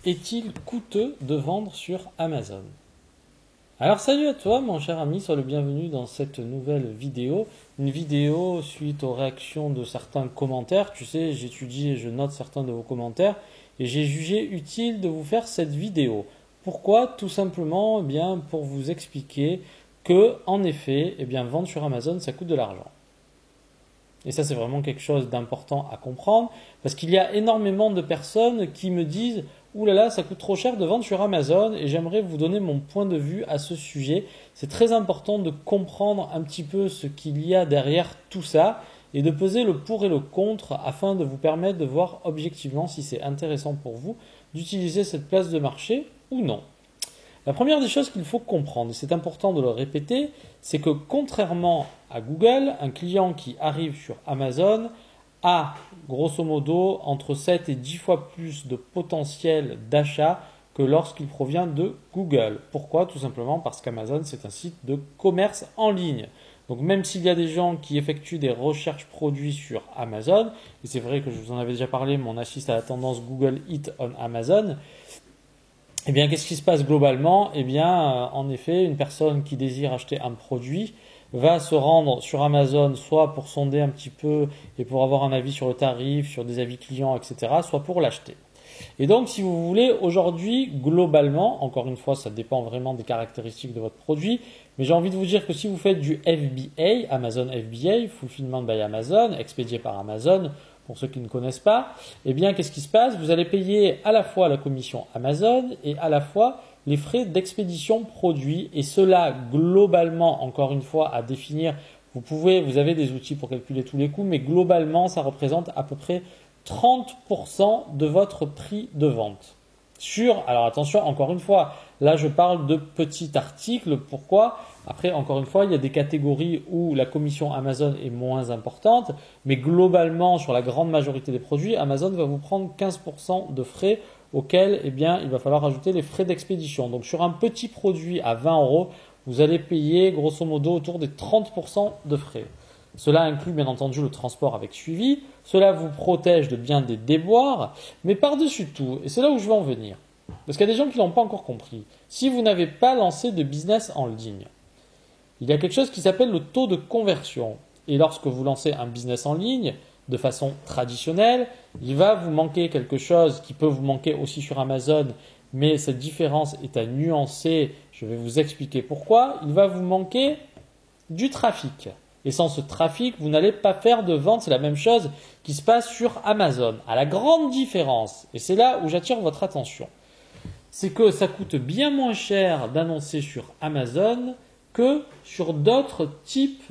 Est-il coûteux de vendre sur Amazon? Alors salut à toi mon cher ami, sois le bienvenu dans cette nouvelle vidéo. Une vidéo suite aux réactions de certains commentaires. Tu sais, j'étudie et je note certains de vos commentaires et j'ai jugé utile de vous faire cette vidéo. Pourquoi? Tout simplement pour vous expliquer que, en effet, vendre sur Amazon, ça coûte de l'argent. Et ça, c'est vraiment quelque chose d'important à comprendre parce qu'il y a énormément de personnes qui me disent « Ouh là là, ça coûte trop cher de vendre sur Amazon » et j'aimerais vous donner mon point de vue à ce sujet. C'est très important de comprendre un petit peu ce qu'il y a derrière tout ça et de peser le pour et le contre afin de vous permettre de voir objectivement si c'est intéressant pour vous d'utiliser cette place de marché ou non. La première des choses qu'il faut comprendre, et c'est important de le répéter, c'est que contrairement à Google, un client qui arrive sur Amazon a grosso modo entre 7 et 10 fois plus de potentiel d'achat que lorsqu'il provient de Google. Pourquoi? Tout simplement parce qu'Amazon, c'est un site de commerce en ligne. Donc même s'il y a des gens qui effectuent des recherches produits sur Amazon, et c'est vrai que je vous en avais déjà parlé, mais on assiste à la tendance Google Eat on Amazon, qu'est-ce qui se passe globalement? En effet, une personne qui désire acheter un produit va se rendre sur Amazon soit pour sonder un petit peu et pour avoir un avis sur le tarif, sur des avis clients, etc., soit pour l'acheter. Et donc, si vous voulez, aujourd'hui, globalement, encore une fois, ça dépend vraiment des caractéristiques de votre produit, mais j'ai envie de vous dire que si vous faites du FBA, Amazon FBA, Fulfillment by Amazon, expédié par Amazon, pour ceux qui ne connaissent pas, qu'est-ce qui se passe? Vous allez payer à la fois la commission Amazon et à la fois les frais d'expédition produit. Et cela, globalement, encore une fois, à définir, vous avez des outils pour calculer tous les coûts, mais globalement, ça représente à peu près 30% de votre prix de vente. Alors attention, encore une fois, là je parle de petits articles. Pourquoi? Après, encore une fois, il y a des catégories où la commission Amazon est moins importante, mais globalement, sur la grande majorité des produits, Amazon va vous prendre 15% de frais auxquels il va falloir ajouter les frais d'expédition. Donc sur un petit produit à 20 euros, vous allez payer grosso modo autour des 30% de frais. Cela inclut bien entendu le transport avec suivi, cela vous protège de bien des déboires, mais par-dessus tout, et c'est là où je veux en venir, parce qu'il y a des gens qui ne l'ont pas encore compris, si vous n'avez pas lancé de business en ligne, il y a quelque chose qui s'appelle le taux de conversion. Et lorsque vous lancez un business en ligne, de façon traditionnelle, il va vous manquer quelque chose qui peut vous manquer aussi sur Amazon, mais cette différence est à nuancer, je vais vous expliquer pourquoi, il va vous manquer du trafic. Et sans ce trafic, vous n'allez pas faire de vente. C'est la même chose qui se passe sur Amazon. À la grande différence, et c'est là où j'attire votre attention, c'est que ça coûte bien moins cher d'annoncer sur Amazon que sur d'autres types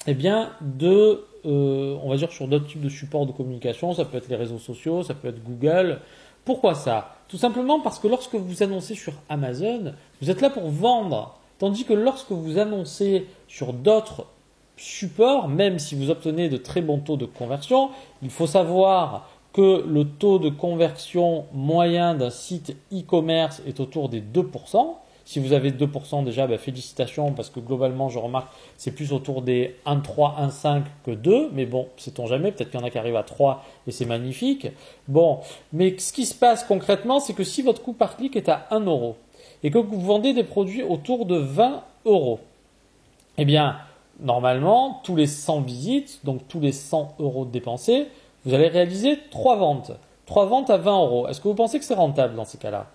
on va dire sur d'autres types de supports de communication. Ça peut être les réseaux sociaux, ça peut être Google. Pourquoi ça? Tout simplement parce que lorsque vous annoncez sur Amazon, vous êtes là pour vendre. Tandis que lorsque vous annoncez sur d'autres supports, même si vous obtenez de très bons taux de conversion, il faut savoir que le taux de conversion moyen d'un site e-commerce est autour des 2%. Si vous avez 2% déjà, félicitations, parce que globalement, je remarque, c'est plus autour des 1,3, 1,5 que 2. Mais bon, sait-on jamais, peut-être qu'il y en a qui arrivent à 3 et c'est magnifique. Bon, mais ce qui se passe concrètement, c'est que si votre coût par clic est à 1 euro et que vous vendez des produits autour de 20 euros, normalement, tous les 100 visites, donc tous les 100 euros dépensés, vous allez réaliser 3 ventes. 3 ventes à 20 euros. Est-ce que vous pensez que c'est rentable dans ces cas-là?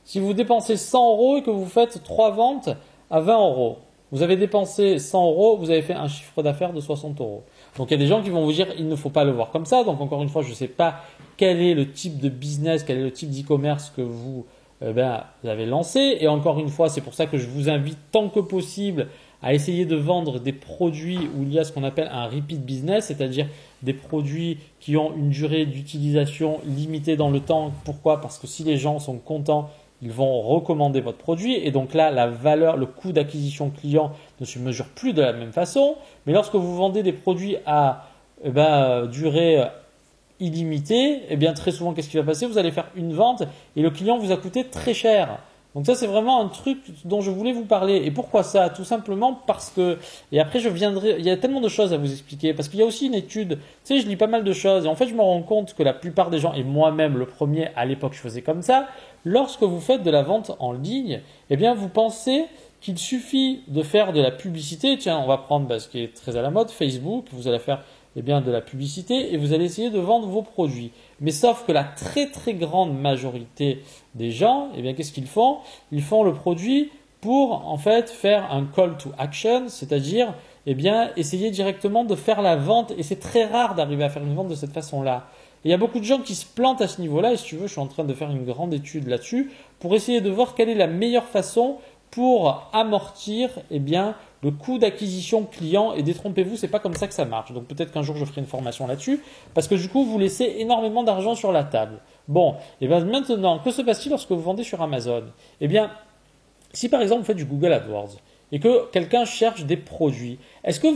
Si vous dépensez 100 euros et que vous faites 3 ventes à 20 euros, vous avez dépensé 100 euros, vous avez fait un chiffre d'affaires de 60 euros. Donc il y a des gens qui vont vous dire il ne faut pas le voir comme ça. Donc encore une fois, je ne sais pas quel est le type de business, quel est le type d'e-commerce que vous avez lancé. Et encore une fois, c'est pour ça que je vous invite tant que possible à essayer de vendre des produits où il y a ce qu'on appelle un repeat business, c'est-à-dire des produits qui ont une durée d'utilisation limitée dans le temps. Pourquoi? Parce que si les gens sont contents, ils vont recommander votre produit et donc là, la valeur, le coût d'acquisition client ne se mesure plus de la même façon. Mais lorsque vous vendez des produits à durée illimitée, très souvent, qu'est-ce qui va passer? Vous allez faire une vente et le client vous a coûté très cher. Donc ça, c'est vraiment un truc dont je voulais vous parler. Et pourquoi ça? Tout simplement parce que, et après je viendrai, il y a tellement de choses à vous expliquer, parce qu'il y a aussi une étude, tu sais, je lis pas mal de choses, et en fait je me rends compte que la plupart des gens, et moi-même le premier à l'époque je faisais comme ça, lorsque vous faites de la vente en ligne, eh bien vous pensez qu'il suffit de faire de la publicité. Tiens, on va prendre ce qui est très à la mode, Facebook, vous allez faire de la publicité et vous allez essayer de vendre vos produits. Mais sauf que la très très grande majorité des gens, qu'est-ce qu'ils font? Ils font le produit pour en fait faire un call to action, c'est-à-dire essayer directement de faire la vente, et c'est très rare d'arriver à faire une vente de cette façon-là. Et il y a beaucoup de gens qui se plantent à ce niveau-là, et si tu veux, je suis en train de faire une grande étude là-dessus pour essayer de voir quelle est la meilleure façon pour amortir le coût d'acquisition client. Et détrompez-vous, c'est pas comme ça que ça marche. Donc peut-être qu'un jour je ferai une formation là-dessus, parce que du coup vous laissez énormément d'argent sur la table. Bon, et bien maintenant, que se passe-t-il lorsque vous vendez sur Amazon? Si par exemple vous faites du Google AdWords et que quelqu'un cherche des produits, est-ce que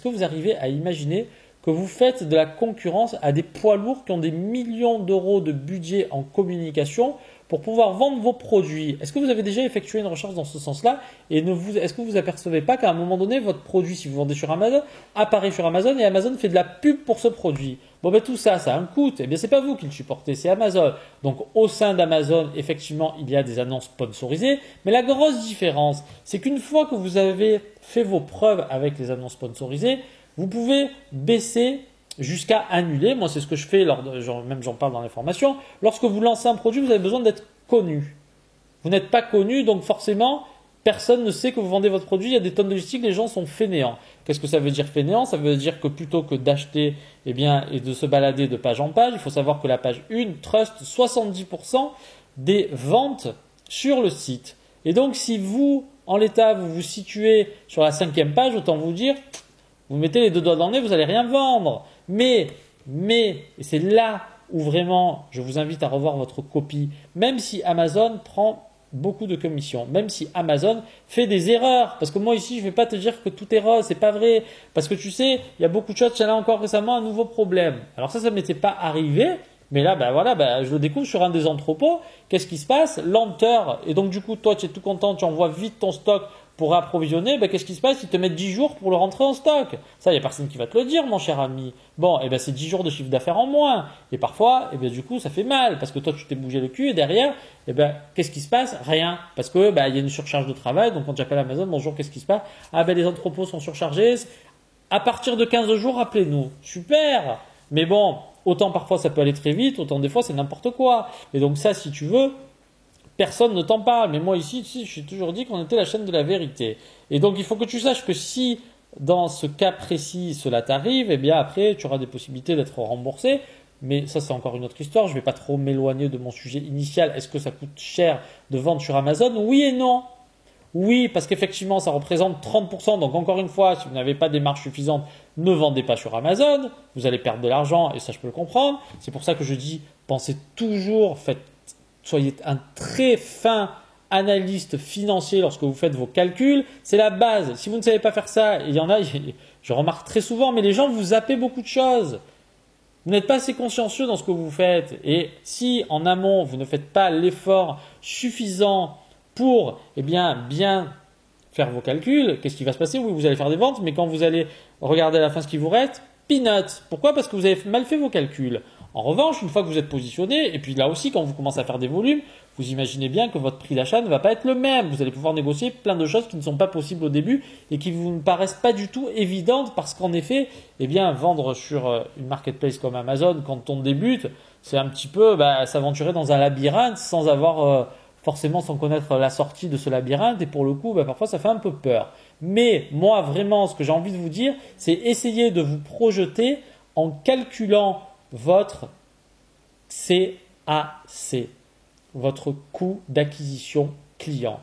vous arrivez à imaginer que vous faites de la concurrence à des poids lourds qui ont des millions d'euros de budget en communication pour pouvoir vendre vos produits? Est-ce que vous avez déjà effectué une recherche dans ce sens-là? Et est-ce que vous apercevez pas qu'à un moment donné, votre produit, si vous vendez sur Amazon, apparaît sur Amazon et Amazon fait de la pub pour ce produit? Tout ça, ça a un coût. C'est pas vous qui le supportez, c'est Amazon. Donc, au sein d'Amazon, effectivement, il y a des annonces sponsorisées. Mais la grosse différence, c'est qu'une fois que vous avez fait vos preuves avec les annonces sponsorisées, vous pouvez baisser jusqu'à annuler. Moi, c'est ce que je fais, même j'en parle dans les formations. Lorsque vous lancez un produit, vous avez besoin d'être connu. Vous n'êtes pas connu, donc forcément, personne ne sait que vous vendez votre produit. Il y a des tonnes de listings, les gens sont fainéants. Qu'est-ce que ça veut dire fainéant? Ça veut dire que plutôt que d'acheter et de se balader de page en page, il faut savoir que la page 1 trust 70% des ventes sur le site. Et donc, si vous, en l'état, vous vous situez sur la 5e page, autant vous dire, vous mettez les deux doigts dans le nez, vous n'allez rien vendre. Mais, et c'est là où vraiment je vous invite à revoir votre copie, même si Amazon prend beaucoup de commissions, même si Amazon fait des erreurs, parce que moi ici je ne vais pas te dire que tout est rose, c'est pas vrai, parce que tu sais, il y a beaucoup de choses. Tiens, là encore récemment un nouveau problème. Alors ça ne m'était pas arrivé, mais là je le découvre sur un des entrepôts. Qu'est-ce qui se passe? Lenteur. Et donc du coup toi tu es tout content, tu envoies vite ton stock pour approvisionner. Qu'est-ce qui se passe? Ils te mettent 10 jours pour le rentrer en stock. Ça, il n'y a personne qui va te le dire, mon cher ami. Bon, c'est 10 jours de chiffre d'affaires en moins. Et parfois, du coup, ça fait mal parce que toi, tu t'es bougé le cul et derrière, qu'est-ce qui se passe? Rien. Parce que, il y a une surcharge de travail. Donc, quand j'appelle Amazon, bonjour, qu'est-ce qui se passe? Les entrepôts sont surchargés. À partir de 15 jours, appelez-nous. Super! Mais bon, autant parfois ça peut aller très vite, autant des fois c'est n'importe quoi. Et donc ça, si tu veux, personne ne t'en parle. Mais moi ici, je suis toujours dit qu'on était la chaîne de la vérité. Et donc il faut que tu saches que si dans ce cas précis cela t'arrive, après tu auras des possibilités d'être remboursé. Mais ça c'est encore une autre histoire. Je ne vais pas trop m'éloigner de mon sujet initial. Est-ce que ça coûte cher de vendre sur Amazon? Oui et non. Oui, parce qu'effectivement ça représente 30%. Donc encore une fois, si vous n'avez pas des marges suffisantes, ne vendez pas sur Amazon. Vous allez perdre de l'argent et ça je peux le comprendre. C'est pour ça que je dis, pensez toujours, soyez un très fin analyste financier lorsque vous faites vos calculs. C'est la base. Si vous ne savez pas faire ça, il y en a, je remarque très souvent, mais les gens vous zappez beaucoup de choses. Vous n'êtes pas assez consciencieux dans ce que vous faites. Et si en amont, vous ne faites pas l'effort suffisant pour bien faire vos calculs, qu'est-ce qui va se passer? Oui, vous allez faire des ventes, mais quand vous allez regarder à la fin ce qui vous reste, peanuts. Pourquoi? Parce que vous avez mal fait vos calculs. En revanche, une fois que vous êtes positionné, et puis là aussi, quand vous commencez à faire des volumes, vous imaginez bien que votre prix d'achat ne va pas être le même. Vous allez pouvoir négocier plein de choses qui ne sont pas possibles au début et qui vous ne paraissent pas du tout évidentes parce qu'en effet, vendre sur une marketplace comme Amazon quand on débute, c'est un petit peu s'aventurer dans un labyrinthe sans avoir forcément sans connaître la sortie de ce labyrinthe et pour le coup, parfois ça fait un peu peur. Mais moi, vraiment, ce que j'ai envie de vous dire, c'est essayer de vous projeter en calculant votre CAC, votre coût d'acquisition client.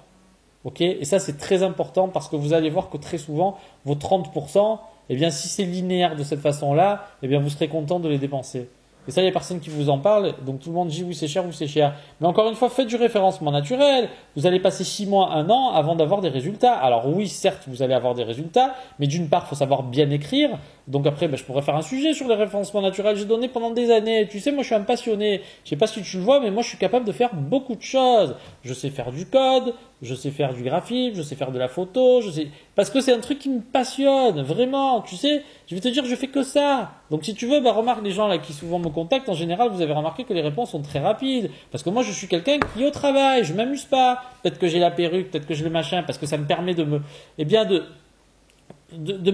Ok? Et ça, c'est très important parce que vous allez voir que très souvent, vos 30%, si c'est linéaire de cette façon-là, vous serez content de les dépenser. Et ça, il n'y a personne qui vous en parle. Donc tout le monde dit oui, c'est cher, oui, c'est cher. Mais encore une fois, faites du référencement naturel. Vous allez passer 6 mois, 1 an avant d'avoir des résultats. Alors oui, certes, vous allez avoir des résultats. Mais d'une part, il faut savoir bien écrire. Donc après, ben, je pourrais faire un sujet sur les référencements naturels. J'ai donné pendant des années. Tu sais, moi, je suis un passionné. Je sais pas si tu le vois, mais moi, je suis capable de faire beaucoup de choses. Je sais faire du code, je sais faire du graphisme, je sais faire de la photo, parce que c'est un truc qui me passionne, vraiment. Tu sais, je vais te dire, je fais que ça. Donc si tu veux, bah, remarque les gens là qui souvent me contactent, en général, vous avez remarqué que les réponses sont très rapides. Parce que moi, je suis quelqu'un qui est au travail, je m'amuse pas. Peut-être que j'ai la perruque, peut-être que j'ai le machin, parce que ça me permet de me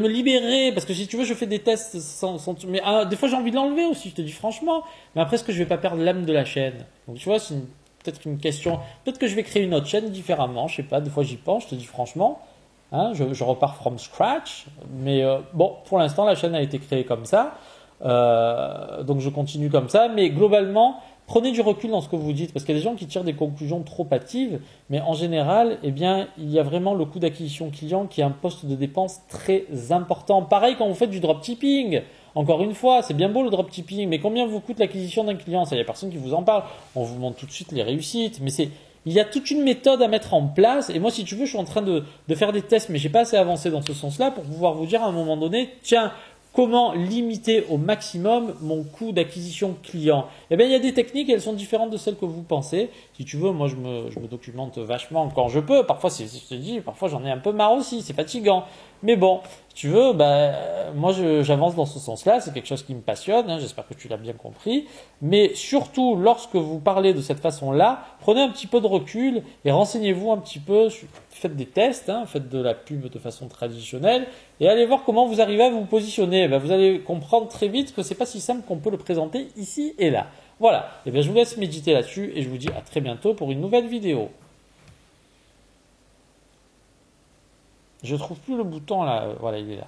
libérer, parce que si tu veux, je fais des tests mais des fois j'ai envie de l'enlever aussi, je te dis franchement, mais après, est-ce que je vais pas perdre l'âme de la chaîne? Donc tu vois, peut-être une question, peut-être que je vais créer une autre chaîne différemment, je sais pas, des fois j'y pense, je te dis franchement, hein, je repars from scratch, mais bon, pour l'instant, la chaîne a été créée comme ça, donc je continue comme ça, mais globalement, prenez du recul dans ce que vous dites, parce qu'il y a des gens qui tirent des conclusions trop hâtives, mais en général, eh bien, il y a vraiment le coût d'acquisition client qui est un poste de dépense très important. Pareil quand vous faites du dropshipping. Encore une fois, c'est bien beau le dropshipping, mais combien vous coûte l'acquisition d'un client? Ça, il n'y a personne qui vous en parle. On vous montre tout de suite les réussites, mais il y a toute une méthode à mettre en place. Et moi, si tu veux, je suis en train de faire des tests, mais j'ai pas assez avancé dans ce sens-là pour pouvoir vous dire à un moment donné, tiens, comment limiter au maximum mon coût d'acquisition client? Eh bien, il y a des techniques et elles sont différentes de celles que vous pensez. Si tu veux, moi, je me documente vachement quand je peux. Parfois, je te dis, parfois, j'en ai un peu marre aussi. C'est fatigant. Mais bon, si tu veux, moi, j'avance dans ce sens-là. C'est quelque chose qui me passionne. Hein, j'espère que tu l'as bien compris. Mais surtout, lorsque vous parlez de cette façon-là, prenez un petit peu de recul et renseignez-vous un petit peu. Faites des tests, hein, faites de la pub de façon traditionnelle et allez voir comment vous arrivez à vous positionner. Vous allez comprendre très vite que c'est pas si simple qu'on peut le présenter ici et là. Voilà. Et bien, je vous laisse méditer là-dessus et je vous dis à très bientôt pour une nouvelle vidéo. Je trouve plus le bouton là. Voilà, il est là.